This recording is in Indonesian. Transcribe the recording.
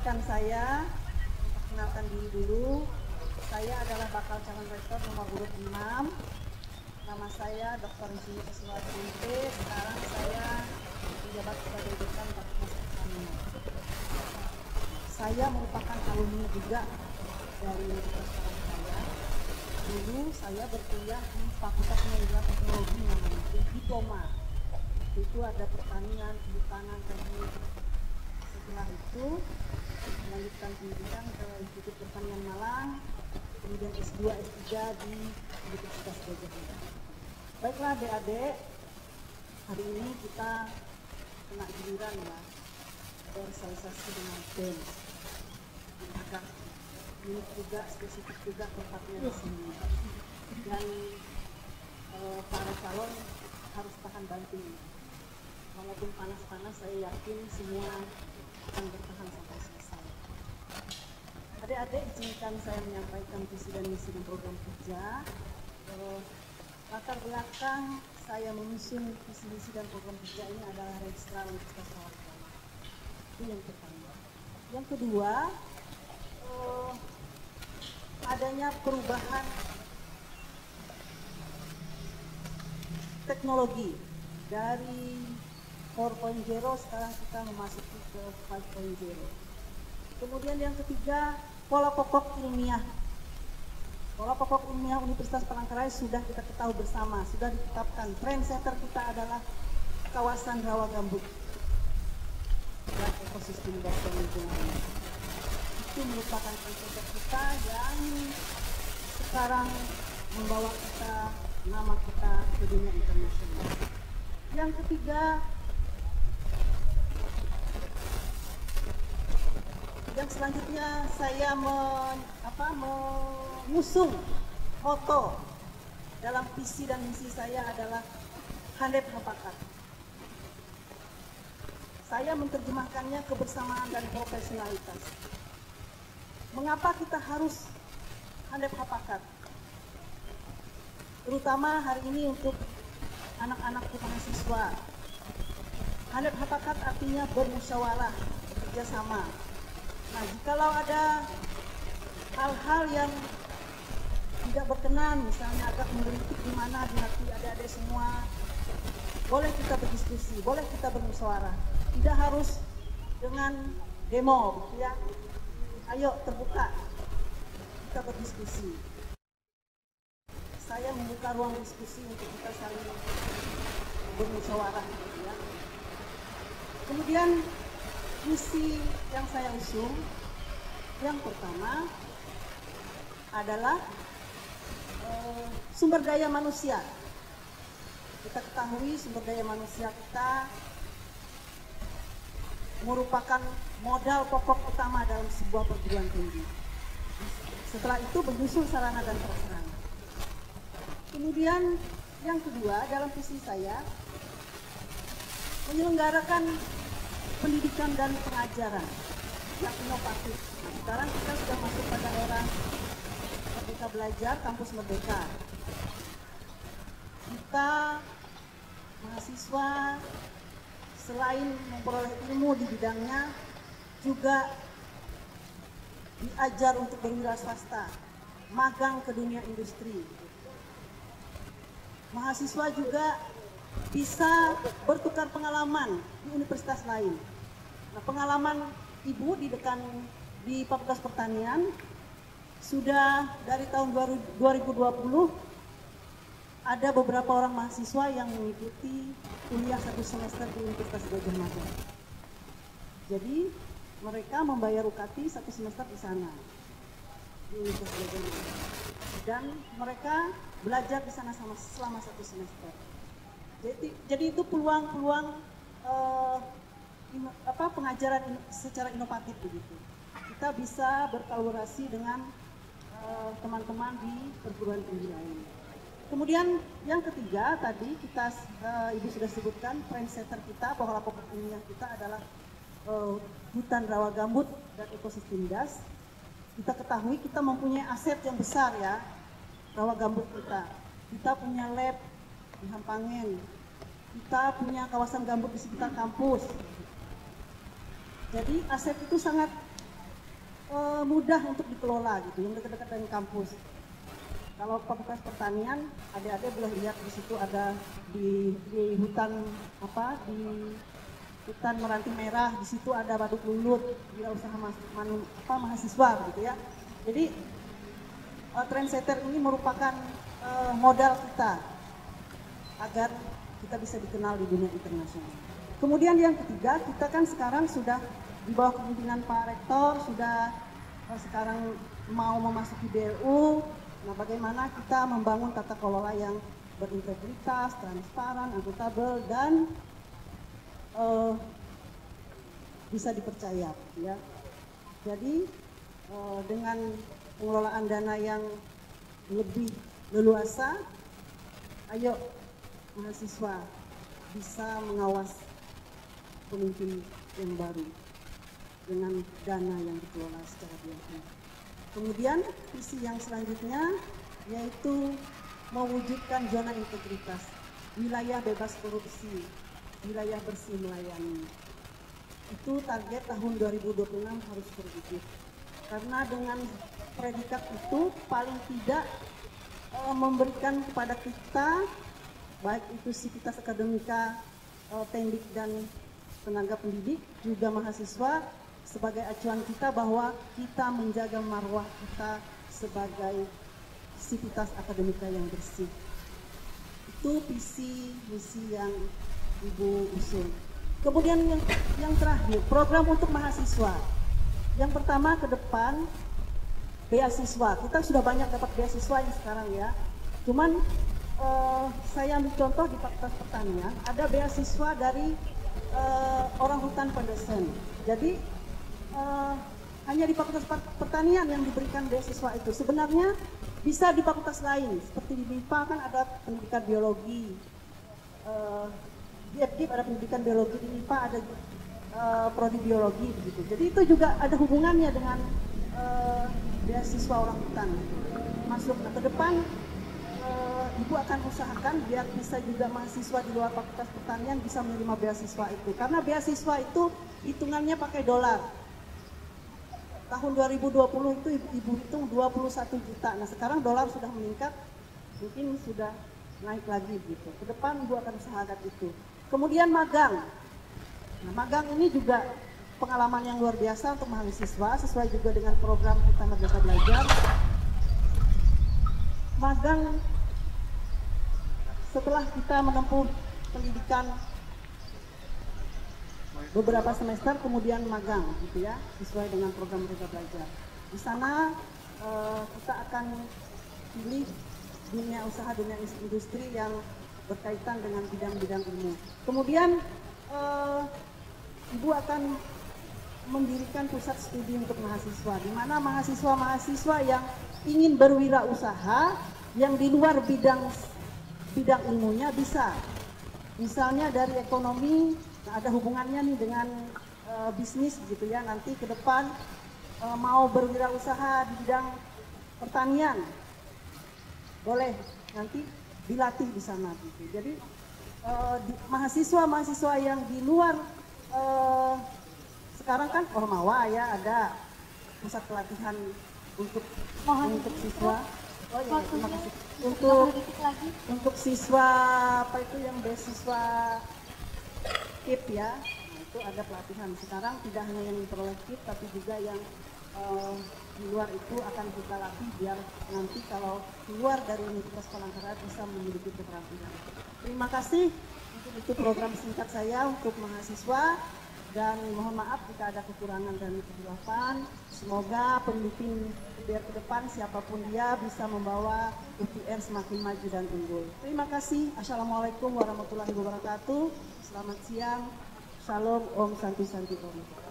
izinkan saya memperkenalkan diri dulu. Saya adalah bakal calon rektor nomor urut 6. Nama saya Dr. Insinyur Iswati Mente. Sekarang saya menjabat sebagai dekan Fakultas Pertanian. Saya merupakan alumni juga dari Universitas Paramadina. Dulu saya berkuliah di Fakultas Media Teknologi namanya, diploma. Itu ada pertanian, kehutanan, teknik. Setelah itu melanjutkan pendidikan ke Institut Pertanian Malang, kemudian S2, S3 di Universitas Gajah Mada. Baiklah adik-adik, hari ini kita kena giliran ya, bersosialisasi dengan dance. Agak unik juga, spesifik juga tempatnya di sini. Dan para calon harus tahan banting. Walaupun panas-panas, saya yakin semua akan bertahan sampai selesai. Adik-adik, izinkan saya menyampaikan visi dan misi dan program kerja. Latar belakang saya mengusung visi misi dan program kerja ini adalah registrar Universitas Paramadina. Itu yang pertama. Yang kedua, adanya perubahan teknologi dari 4.0 sekarang kita memasuki ke 5.0. Kemudian yang ketiga, pola pokok ilmiah. Pola pokok ilmiah Universitas Palangkaraya sudah kita ketahui bersama, sudah ditetapkan. Trendsetter kita adalah kawasan rawa gambut dan ekosistem dasar lingkungan. Itu merupakan trendsetter kita yang sekarang membawa kita, nama kita ke dunia internasional. Yang ketiga, yang selanjutnya saya mengusung moto dalam visi dan misi saya adalah handep hapakat. Saya menerjemahkannya kebersamaan dan profesionalitas. Mengapa kita harus handep hapakat? Terutama hari ini untuk anak-anak mahasiswa. Handep hapakat artinya bermusyawarah, bekerja sama. Nah, jikalau ada hal-hal yang tidak berkenan, misalnya agak menggelitik di mana di hati adik-adik semua, boleh kita berdiskusi, boleh kita bermusyawarah. Tidak harus dengan demo, gitu ya. Ayo terbuka, kita berdiskusi. Saya membuka ruang diskusi untuk kita saling bermusyawarah, gitu ya. Kemudian misi yang saya usung, yang pertama adalah sumber daya manusia. Kita ketahui sumber daya manusia kita merupakan modal pokok utama dalam sebuah perguruan tinggi. Setelah itu menyusul sarana dan prasarana. Kemudian yang kedua dalam visi saya menyelenggarakan pendidikan dan pengajaran yang inovatif. Sekarang kita sudah masuk pada era Merdeka Belajar, Kampus Merdeka. Kita mahasiswa selain memperoleh ilmu di bidangnya, juga diajar untuk berwira swasta, magang ke dunia industri. Mahasiswa juga bisa bertukar pengalaman di universitas lain. Nah, pengalaman Ibu di Fakultas Pertanian sudah dari tahun 2020 ada beberapa orang mahasiswa yang mengikuti kuliah 1 semester di Universitas Gajah Mada. Jadi mereka membayar UKT 1 semester di sana di Universitas Gajah Mada. Dan mereka belajar di sana selama 1 semester. Jadi itu peluang-peluang pengajaran secara inovatif begitu. Kita bisa berkolaborasi dengan teman-teman di perguruan tinggi lain. Kemudian yang ketiga tadi Ibu sudah sebutkan trendsetter kita, pola pokok ilmiah kita adalah hutan rawa gambut dan ekosistem das. Kita ketahui kita mempunyai aset yang besar ya, rawa gambut kita. Kita punya lab di Hampangen, kita punya kawasan gambut di sekitar kampus. Jadi aset itu sangat mudah untuk dikelola gitu, yang dekat-dekat dengan kampus. Kalau Fakultas Pertanian, adik-adik boleh lihat di situ ada di hutan di hutan Meranti Merah, di situ ada Waduk Lulut, wirausaha mahasiswa gitu ya. Jadi Trendsetter ini merupakan modal kita agar kita bisa dikenal di dunia internasional. Kemudian yang ketiga, kita kan sekarang sudah di bawah kepemimpinan Pak Rektor, sudah sekarang mau memasuki BLU. Nah, bagaimana kita membangun tata kelola yang berintegritas, transparan, akuntabel, dan bisa dipercaya, ya. Jadi dengan pengelolaan dana yang lebih leluasa, ayo mahasiswa bisa mengawas pemimpin yang baru dengan dana yang dikelola secara bijaksana. Kemudian visi yang selanjutnya yaitu mewujudkan zona integritas, wilayah bebas korupsi, wilayah bersih melayani. Itu target tahun 2026 harus terwujud. Karena dengan predikat itu paling tidak memberikan kepada kita, baik itu sivitas akademika, tendik dan tenaga pendidik, juga mahasiswa, sebagai acuan kita bahwa kita menjaga marwah kita sebagai sivitas akademika yang bersih. Itu visi misi yang Ibu usul. Kemudian yang terakhir, program untuk mahasiswa. Yang pertama ke depan, beasiswa. Kita sudah banyak dapat beasiswa yang sekarang ya. Cuman saya ambil contoh di Fakultas Pertanian, ada beasiswa dari orang hutan pendesen. Jadi hanya di Fakultas Pertanian yang diberikan beasiswa itu. Sebenarnya bisa di fakultas lain, seperti di MIPA kan ada pendidikan biologi, di FKIP ada pendidikan biologi, di MIPA ada prodi biologi begitu. Jadi itu juga ada hubungannya dengan beasiswa orang hutan. Masuk ke depan, Ibu akan usahakan biar bisa juga mahasiswa di luar Fakultas Pertanian bisa menerima beasiswa itu. Karena beasiswa itu hitungannya pakai dolar. Tahun 2020 itu Ibu hitung 21 juta. Nah sekarang dolar sudah meningkat, mungkin sudah naik lagi gitu. Ke depan Ibu akan usahakan itu. Kemudian magang. Nah, magang ini juga pengalaman yang luar biasa untuk mahasiswa, sesuai juga dengan program kita Merdeka Belajar. Magang setelah kita menempuh pendidikan beberapa semester, kemudian magang gitu ya, sesuai dengan program Merdeka Belajar. Di sana kita akan pilih dunia usaha, dunia industri yang berkaitan dengan bidang-bidang ilmu. Kemudian Ibu akan mendirikan pusat studi untuk mahasiswa, di mana mahasiswa-mahasiswa yang ingin berwirausaha yang di luar bidang ilmunya bisa. Misalnya dari ekonomi, nah ada hubungannya nih dengan bisnis gitu ya. Nanti ke depan mau berwirausaha di bidang pertanian, boleh nanti dilatih di sana gitu. Jadi mahasiswa-mahasiswa yang di luar sekarang kan Ormawa ya, ada pusat pelatihan untuk siswa. Oh ya, terima kasih. Untuk siswa apa itu yang beasiswa KIP ya, nah, itu ada pelatihan. Sekarang tidak hanya yang diperoleh KIP, tapi juga yang di luar itu akan kita latih biar nanti kalau keluar dari Universitas Palangkaraya bisa memiliki keterampilan. Terima kasih. Untuk itu program singkat saya untuk mahasiswa, dan mohon maaf jika ada kekurangan dan kehilafan. Semoga pemimpin biar ke depan siapapun dia bisa membawa UPR semakin maju dan unggul. Terima kasih. Assalamualaikum warahmatullahi wabarakatuh. Selamat siang. Shalom. Om Santi Santi Om.